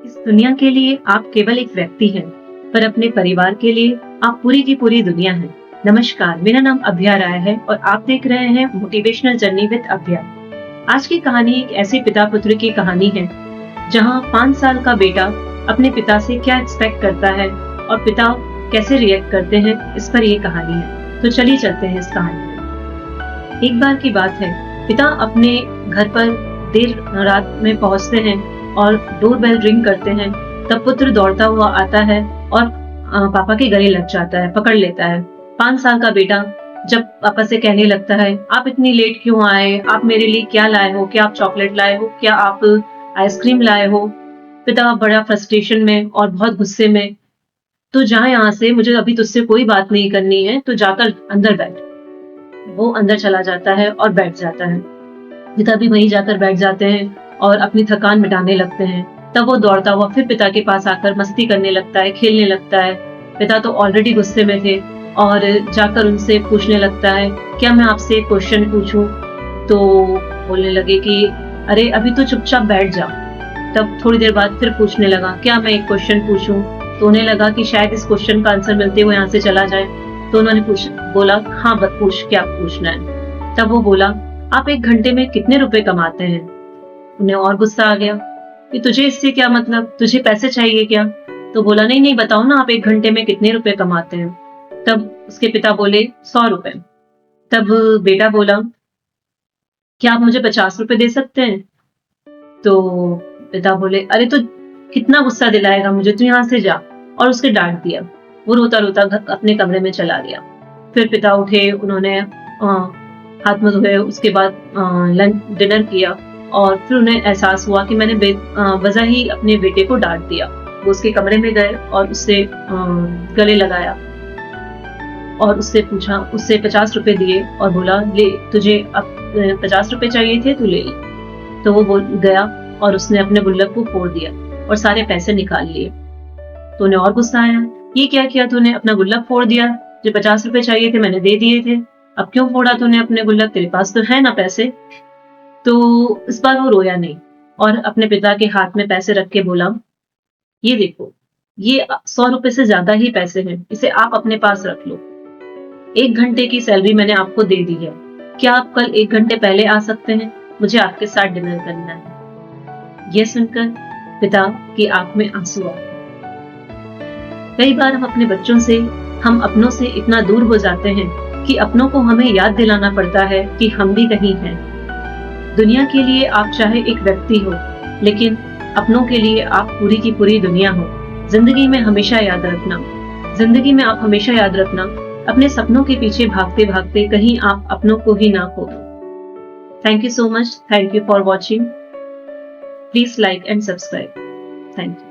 इस दुनिया के लिए आप केवल एक व्यक्ति हैं, पर अपने परिवार के लिए आप पूरी की पूरी दुनिया हैं। नमस्कार, मेरा नाम अभ्या राय है और आप देख रहे हैं मोटिवेशनल जर्नी विद अभ्या। आज की कहानी एक ऐसे पिता पुत्र की कहानी है, जहां 5 साल का बेटा अपने पिता से क्या एक्सपेक्ट करता है और पिता कैसे रिएक्ट करते हैं, इस पर ये कहानी है। तो चलिए चलते हैं इस कहानी में। एक बार की बात है, पिता अपने घर पर देर रात में पहुंचते हैं और डोर बेल रिंग करते हैं। तब पुत्र दौड़ता हुआ आता है और पापा के गले लग जाता है, पकड़ लेता है। 5 साल का बेटा जब पापा से कहने लगता है, आप इतनी लेट क्यों आए? आप मेरे लिए क्या लाए हो? क्या आप चॉकलेट लाए हो? क्या आप आइसक्रीम लाए हो? पिता बड़ा फ्रस्ट्रेशन में और बहुत गुस्से में, तो जा यहाँ से, मुझे अभी तुझसे कोई बात नहीं करनी है, तो जाकर अंदर बैठ। वो अंदर चला जाता है और बैठ जाता है। पिता भी वहीं जाकर बैठ जाते हैं और अपनी थकान मिटाने लगते हैं। तब वो दौड़ता हुआ फिर पिता के पास आकर मस्ती करने लगता है, खेलने लगता है। पिता तो ऑलरेडी गुस्से में थे और जाकर उनसे पूछने लगता है, क्या मैं आपसे एक क्वेश्चन पूछूं? तो बोलने लगे कि अरे अभी तो चुपचाप बैठ जा। तब थोड़ी देर बाद फिर पूछने लगा, क्या मैं एक क्वेश्चन पूछूं? तो उन्हें लगा कि शायद इस क्वेश्चन का आंसर मिलते हुए यहाँ से चला जाए। तो उन्होंने बोला, हाँ पूछ, क्या पूछना है? तब वो बोला, आप 1 घंटे में कितने रुपए कमाते हैं? उन्हें और गुस्सा आ गया कि तुझे इससे क्या मतलब, तुझे पैसे चाहिए क्या? तो बोला, नहीं बताओ ना, आप 1 घंटे में कितने रुपए कमाते हैं? तब उसके पिता बोले, 100 रुपए। तब बेटा बोला, क्या आप मुझे 50 रुपए दे सकते हैं? तो पिता बोले, अरे तो कितना गुस्सा दिलाएगा मुझे, तू यहाँ से जा। और उसके डांट दिया। वो रोता रोता अपने कमरे में चला गया। फिर पिता उठे, उन्होंने हाथ मुंह धोए, उसके बाद लंच डिनर किया और फिर उन्हें एहसास हुआ कि मैंने वजह ही अपने बेटे को डांट दिया। वो उसके कमरे में गए और उससे गले लगाया और उससे पूछा, उससे 50 रुपए दिए और बोला, ले, तुझे अब 50 रुपए चाहिए थे, तू ले ले। तो वो गया और उसने अपने गुल्लक को फोड़ दिया और सारे पैसे निकाल लिए। तो उन्हें और गुस्सा आया, ये क्या किया तूने? अपना गुल्लक फोड़ दिया, जो 50 रुपए चाहिए थे मैंने दे दिए थे, अब क्यों फोड़ा तूने अपने गुल्लक? तेरे पास तो है ना पैसे। तो इस बार वो रोया नहीं और अपने पिता के हाथ में पैसे रख के बोला, ये देखो, ये 100 रुपए से ज्यादा ही पैसे हैं, इसे आप अपने पास रख लो। 1 घंटे की सैलरी मैंने आपको दे दी है, क्या आप कल 1 घंटे पहले आ सकते हैं? मुझे आपके साथ डिनर करना है। यह सुनकर पिता की आंख में आंसू आ गए। कई बार हम अपनों से इतना दूर हो जाते हैं कि अपनों को हमें याद दिलाना पड़ता है कि हम भी कहीं हैं। दुनिया के लिए आप चाहे एक व्यक्ति हो, लेकिन अपनों के लिए आप पूरी की पूरी दुनिया हो। जिंदगी में आप हमेशा याद रखना, अपने सपनों के पीछे भागते भागते कहीं आप अपनों को ही ना खो दो। Thank you so much. Thank you for watching. Please like and subscribe. Thank you.